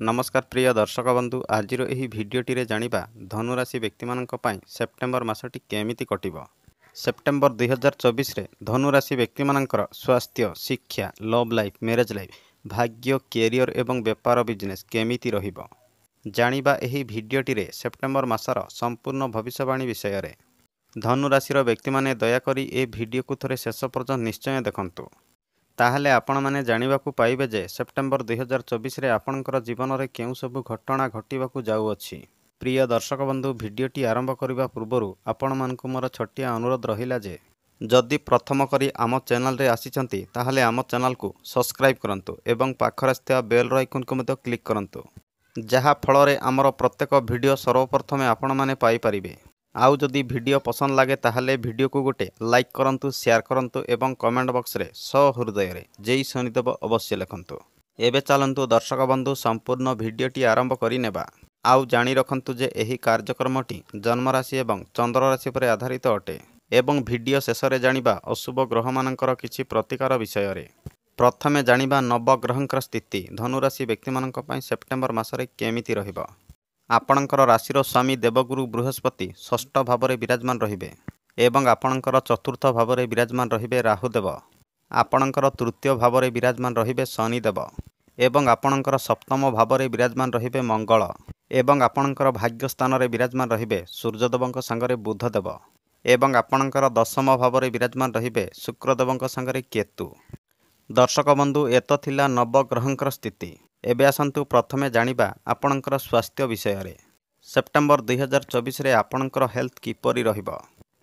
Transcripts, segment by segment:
नमस्कार प्रिय दर्शक बंधु आज भिडटी रे जानिबा धनुराशि व्यक्ति मानक पई सेप्टेम्बर मासटी केमिति कटिबो। सेप्टेम्बर 2024 रे धनुराशि व्यक्ति मानकर स्वास्थ्य, शिक्षा, लव लाइफ, मैरेज लाइफ, भाग्य, कैरियर एवं व्यापार बिजनेस केमिति रहिबो। जानिबा एही भिडटी रे सेप्टेम्बर मासर संपूर्ण भविष्यवाणी विषय रे। धनुराशि व्यक्ति माने दया करी ए भिडियो को थरे शेष पर्यंत निश्चय देखंतु। ताहले आपण माने जानिबाकू पाइबे जे सेप्टेम्बर 2024 रे आपणकर जीवन रे केउ सब घटना घटिबाकू जाउअछि। प्रिय दर्शक बंधु भिडियोटी आरंभ करिबा पूर्वरु आपण मानकू मोर छोटिया अनुरोध रहिला जे जदि प्रथम करी आम चैनल रे आसीचंती ताहले आम चैनल को सब्सक्राइब करंतु एवं पाखरे स्थित बेल आइकन को मध्य क्लिक करंतु, जहा फल रे हमर प्रत्येक भिडियो सर्वप्रथमे आपण माने पाई परिबे। आउ जदि भिडियो पसंद लागे ताहले भिडियो को गोटे लाइक करंतु, शेयर करंतु एवं कमेंट बॉक्स रे सहृदय रे जय शनिदेव अवश्य लिखंतु। एबे चलंतु दर्शक बंधु संपूर्ण भिडियोटी आरंभ करि नेबा। आउ जानि रखंतु जे एही कार्यक्रमटी जन्म राशि एवं चंद्र राशि पर आधारित अटे एवं भिडियो शेष रे जानिबा अशुभ ग्रह मानकर किछि प्रतिकार विषय रे। प्रथमे जानिबा नवग्रहंकर स्थिति धनुराशि व्यक्ति मानक पई सेप्टेम्बर मासरे केमिति रहिबो। आपणकर राशिर स्वामी देवगुरु बृहस्पति षष्ठ भाव में विराजमान रहिबे एवं आपणकर चतुर्थ भाव में विराजमान रहिबे राहुदेव। आपणकर तृतीय भाव में विराजमान रहिबे शनिदेव एवं आपणकर सप्तम भाव में विराजमान रहिबे मंगल एवं आपणकर भाग्य स्थान में विराजमान रहिबे सूर्यदेवଙ୍କ संगरे बुधदेव एवं आपणकर दशम भाव में विराजमान रहिबे शुक्रदेवଙ୍କ संगरे केतु। दर्शक बंधु एत थिला नवग्रहंकर स्थिति। एबे आसंतु प्रथमे जानिबा आपणकर स्वास्थ्य विषय रे। सेप्टेम्बर 2024 रे आपणकर हेल्थ किपरि रहिबो।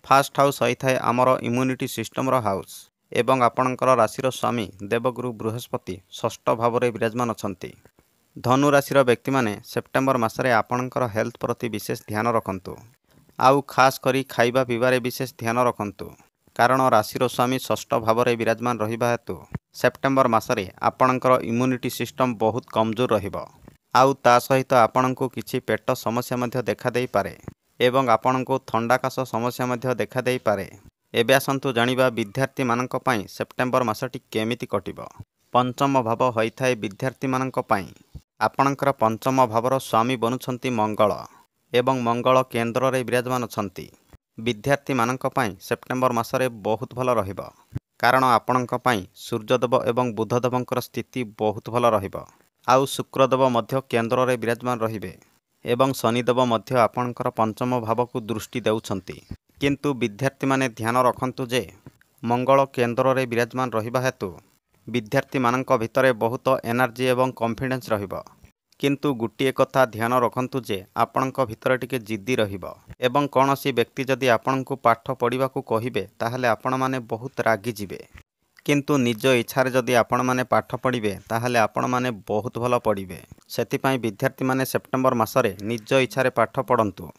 फास्ट हाउस होइथाय आमर इम्यूनिटी सिस्टम रो हाउस एवं आपणकर राशिर स्वामी देवगुरु बृहस्पति षष्ठ भाव में विराजमान अछंती। धनु राशिर व्यक्ति माने सेप्टेम्बर मासरे आपणकर हेल्थ प्रति विशेष ध्यान रखंतु। आउ खास करी खाइबा पीबारे विशेष ध्यान रखंतु, कारण राशिर स्वामी षष्ठ भाव में विराजमान रहिबा हेतु सेप्टेम्बर मासरे आपणकर इम्यूनिटी सिस्टम बहुत कमजोर रहिबो। आउ ता सहित आपणको किछि पेट समस्या मध्य देखा देई पारे एवं आपणको थंडा काश समस्या मध्य देखा देई पारे। एबे आसंतु जानिबा विद्यार्थी मानक पई सेप्टेम्बर मासटी केमिति कटिबो। पंचम भाव होइथाय विद्यार्थी मानक पई। आपणकर पंचम भावर स्वामी बनुछंती मंगल एवं मंगल केंद्र रे विराजमान अछंती। विद्यार्थी मानक पई सेप्टेम्बर मासरे बहुत भल रहिबो, कारण आपणक पई सूर्यदेव एवं बुधदेवंकर स्थिति बहुत भल रहिबो। आउ शुक्रदेव मध्य केंद्र रे विराजमान रहिबे एवं शनिदेव मध्य आपणकर पंचम भाव को दृष्टि देउछंती। किंतु विद्यार्थी माने ध्यान रखंतु जे मंगल केंद्र रे विराजमान रहिबा हेतु विद्यार्थी मानक भितरे बहुत एनर्जी एवं कॉन्फिडेंस रहिबो। किंतु गुटिए कथा ध्यान रखंतु जे आपणक भितरे टिके जिद्दी रहिबो एवं कौनसी व्यक्ति जदि आपणको पाठ पढ़िबाकू कहिबे ताहले आपण माने बहुत रागी जिबे। किंतु निज इच्छारे जदि आपण माने पाठ पढ़िबे ताहले आपण माने बहुत भल पढ़िबे। सेतिपई विद्यार्थी माने सेप्टेम्बर मासरे निज इच्छारे पाठ पढ़ंतु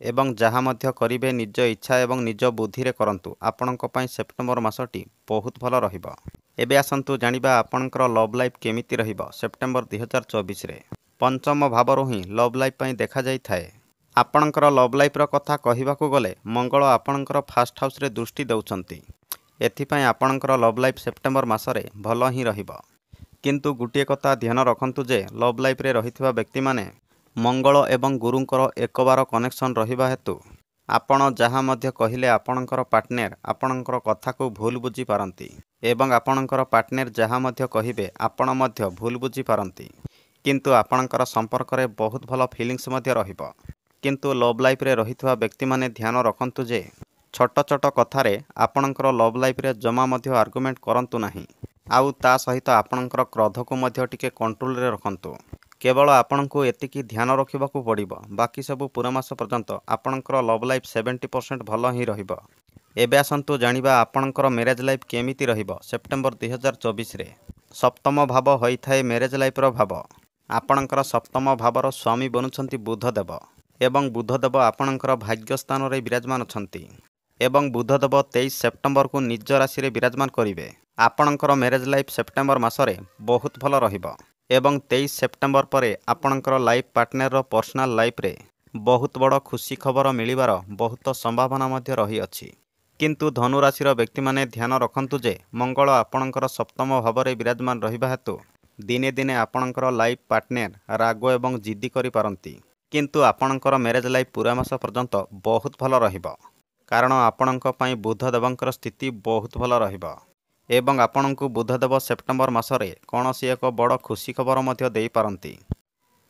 एवं जहा मध्य करिबे निज इच्छा एवं निज बुद्धि रे करंतु। आपणक पई सेप्टेम्बर मासटी बहुत भल रहिबो। एबे आसंतु जानिबा आपणकर लव लाइफ केमिति रहिबो सेप्टेम्बर 2024 रे। पंचम भावरु ही लव लाइफ पई देखा जाई थाए। आपणकर लव लाइफ रो कथा कहिबाकू गले मंगल आपणकर फास्ट हाउस रे दृष्टि देउछंती। एथिपई आपणकर लव लाइफ सेप्टेम्बर मासरे भल ही रहिबो। किंतु गुटिए कथा ध्यान रखंतु जे लव लाइफ रे रहितबा व्यक्ति माने मंगल एवं गुरुंकर एक बार कनेक्शन रहिबा हेतु आपण जहा मध्य कहिले आपणकर पार्टनर आपणकर कथा को भूल बुझी पारंती एवं आपणकर पार्टनर जहा मध्य कहिबे आपण मध्य भूल बुझी पारंती। किंतु आपणकर संपर्क रे बहुत भल फीलिंग्स मध्य रहिबो। किंतु लव लाइफ रे रहितबा व्यक्ति माने ध्यान रखंतु जे छोट छोट कथारे आपणकर लव लाइफ रे जमा मध्य आर्गुमेंट करंतु नाही। आउ ता सहित आपणकर क्रोध को मध्य टिके कंट्रोल रे रखंतु। केवल आपणको एतिकी ध्यान रखिबाकू पड़िबो। बाकी सब पूरा मास पर्यंत आपणकर लव लाइफ 70% भल ही रहिबो। एबे आसंतु जानिबा आपणकर मैरेज लाइफ केमिति रहिबो सेप्टेम्बर 2024 रे। सप्तम भाव होइथाय मैरेज लाइफ रो भाव। आपणकर सप्तम भावर स्वामी बनुछंती बुधदेव एवं बुधदेव आपणकर भाग्य स्थान रे विराजमान अछंती एवं बुधदेव 23 सेप्टेम्बर को निज राशि रे विराजमान करिवे। आपणकर मैरेज लाइफ सेप्टेम्बर मासरे बहुत भल रहिबो एवं 23 सेप्टेम्बर परे आपणकर लाइफ पार्टनर रो पर्सनल लाइफ रे बहुत बड़ खुशी खबर मिलिबार बहुत संभावना मध्य रही अछि। किंतु धनु राशिर व्यक्ति माने ध्यान रखंतु जे मंगल आपणकर सप्तम भाव में विराजमान रहिबा हेतु दिने दिने आपणकर लाइफ पार्टनर राग एवं जिद्दी करि पारंती किंतु आपणकर मैरेज लाइफ पूरा मास पर्यंत बहुत भल रहिबो कारण आपणक पई बुधदेवंकर स्थिति बहुत भल रहिबो एवं आपणकु बुधदेव सेप्टेम्बर मासरे कौनसी एक बड़ खुशी खबर मध्य देई पारंती।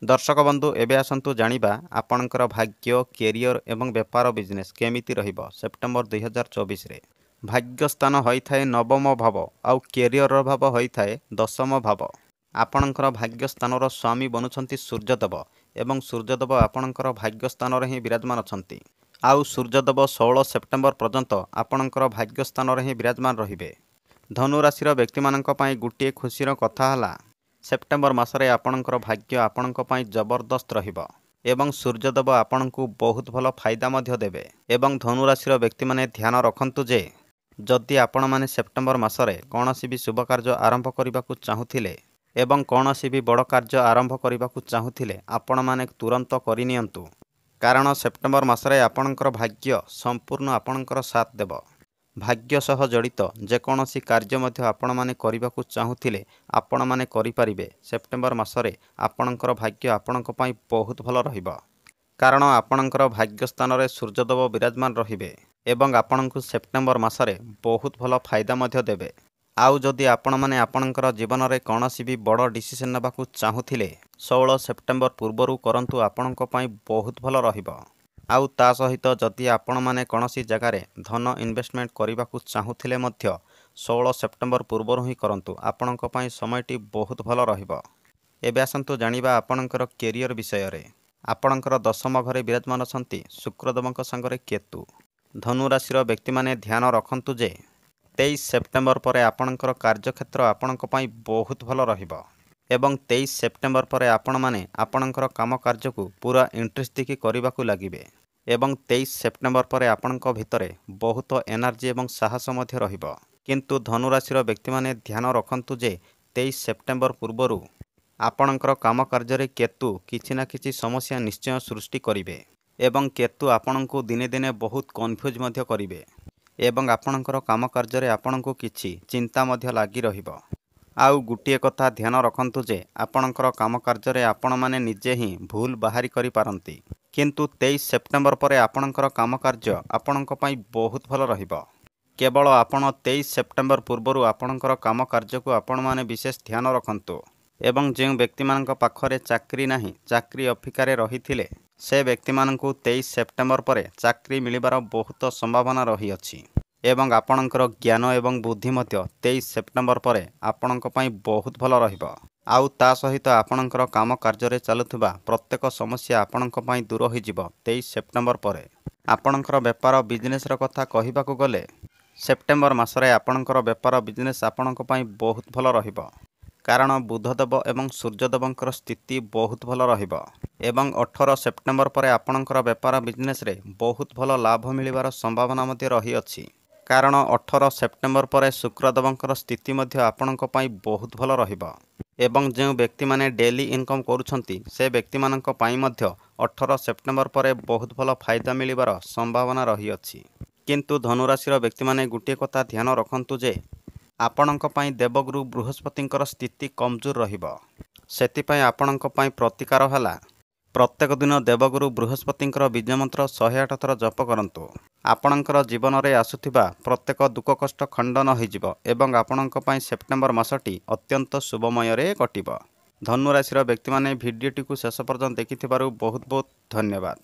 दर्शक बंधु एबे आसंतु जानिबा आपणकर भाग्य कैरियर एवं व्यापार बिजनेस केमिति रहिबो सेप्टेम्बर 2024 रे। भाग्य स्थान होइथाय नवम भाव आउ कैरियर भाव होइथाय दशम भाव। आपणकर भाग्य स्थानर स्वामी बनुछंती सूर्यदेव एवं सूर्यदेव आपणकर भाग्य स्थान रे ही विराजमान अछंती आउ सूर्यदेव 16 सेप्टेम्बर पर्यंत आपणकर भाग्य स्थान रे ही विराजमान रहिबे। धनु राशिर व्यक्ति मानक पई गुटिए खुशीर कथा हला सेप्टेम्बर मासरे आपणकर भाग्य आपणक पई जबरदस्त रहिबो एवं सूर्यदेव आपणकु बहुत भल फायदा मध्य देबे एवं धनु राशिर व्यक्ति माने ध्यान रखंतु जे जदि आपण माने सेप्टेम्बर मासरे कौनसी भी शुभ कार्य आरंभ करबाकू चाहुथिले एवं कौनसी भी बड़ कार्य आरंभ करबाकू चाहुथिले आपण माने तुरंत करिनियंतु कारण सेप्टेम्बर मासरे आपणकर भाग्य संपूर्ण आपणकर साथ देबो। भाग्य सह जड़ित जेकोसी कार्य मध्य आपण माने करबाकू चाहुथिले आपण माने करि परिबे। सेप्टेम्बर मासरे आपणकर भाग्य आपणक पई बहुत भल रहिबो कारण आपणकर भाग्य स्थान रे सूर्यदेव विराजमान रहिबे एवं आपणकु सेप्टेम्बर मासरे बहुत भल फायदा मध्य देबे। आउ जदि आपण माने आपणकर जीवन रे कौनसी भी बड़ डिसिजन नेबाकू चाहुथिले 16 सेप्टेम्बर पूर्वरु करंतु आपणक पई बहुत भल रहिबो। आउ ता सहित जदि आपण माने कौनसी जगह रे धन इन्वेस्टमेंट करबाकू चाहुथिले मध्य 16 सेप्टेम्बर पूर्वरु ही करंतु आपणक पई समयटी बहुत भल रहिबो। एबे आसंतु जानिबा आपणकर कैरियर विषय रे। आपणकर दशम घरे विराजमान अछंती शुक्रदेवଙ୍କ संगरे केतु। धनु राशिर व्यक्ति माने ध्यान रखंतु जे 23 सेप्टेम्बर पर आपणकर कार्यक्षेत्र आपणक पई बहुत भल रहिबो एवं 23 सेप्टेम्बर पर आपण माने आपणकर काम कार्य को पूरा इंटरेस्ट देखि करबाकू लागिबे एवं 23 सेप्टेम्बर पर आपणक भितरे बहुत एनर्जी एवं साहस मध्य रहिबो किंतु धनु राशिर व्यक्ति माने ध्यान रखंतु जे 23 सेप्टेम्बर पूर्वरु आपणकर काम कार्य रे केतु किछि ना किछि समस्या निश्चय सृष्टि करिवे एवं केतु आपणको दिने दिने बहुत कन्फ्यूज मध्य करिवे एवं आपणकर काम कार्य रे आपणको किछि चिंता मध्य लागि रहिबो। आउ गुटिए कथा ध्यान रखंतु जे आपणकर काम कार्य रे आपण माने निजे ही भूल बाहरी करि पारंती किंतु 23 सेप्टेम्बर पर आपणकर काम कार्य आपणक पई बहुत भल रहिबो। केवल आपण 23 सेप्टेम्बर पूर्वरु आपणकर काम कार्य को आपण माने विशेष ध्यान रखंतु एवं जे व्यक्ति मानक पाखरे चाकरी नाही चाकरी अफिकारे रहिथिले से व्यक्ति मानकु 23 सेप्टेम्बर पर चाकरी मिलिबार बहुत संभावना रही अछि एवं आपणकर ज्ञान एवं बुद्धि मध्य 23 सेप्टेम्बर पर आपणक पई बहुत भल रहिबो। आउ ता सहित आपणकर काम कार्य रे चालुथिबा प्रत्येक समस्या आपणक पई दूर होई जिवो 23 सेप्टेम्बर पर। आपणकर व्यापार बिजनेस र कथा कहिबाकू गले सेप्टेम्बर मासरे आपणकर व्यापार बिजनेस आपणक पई बहुत भल रहिबो कारण बुधदेव एवं सूर्यदेवंकर स्थिति बहुत भल रहिबो एवं 18 सेप्टेम्बर पर आपणकर व्यापार बिजनेस रे बहुत भल लाभ मिलिबार संभावना मध्य रही अछि कारण 18 सेप्टेम्बर पर शुक्रदेवंकर स्थिति मध्य आपणक पई बहुत भल रहिबो एवं जे व्यक्ति माने डेली इनकम करूछंती से व्यक्ति मानक पई मध्य 18 सेप्टेम्बर पर बहुत भल फायदा मिलिबार संभावना रही अछि किंतु धनु राशिर व्यक्ति माने गुटिए कथा ध्यान रखंतु जे आपणक पई देवगुरु बृहस्पतिंकर स्थिति कमजोर रहिबो सेति पई आपणक पई प्रतिकार हला प्रत्येक दिन देवगुरु बृहस्पतिंकर बीज मंत्र 108 थर जप करंतु आपणकर जीवन रे आसुथिबा प्रत्येक दुख कष्ट खंडन होइजिबो एवं आपणक पई सेप्टेम्बर मासटी अत्यंत शुभमय रे कटिबो। धनु राशिर व्यक्ति माने भिडियोटी को शेष पर्यंत देखिथिबारु बहुत बहुत धन्यवाद।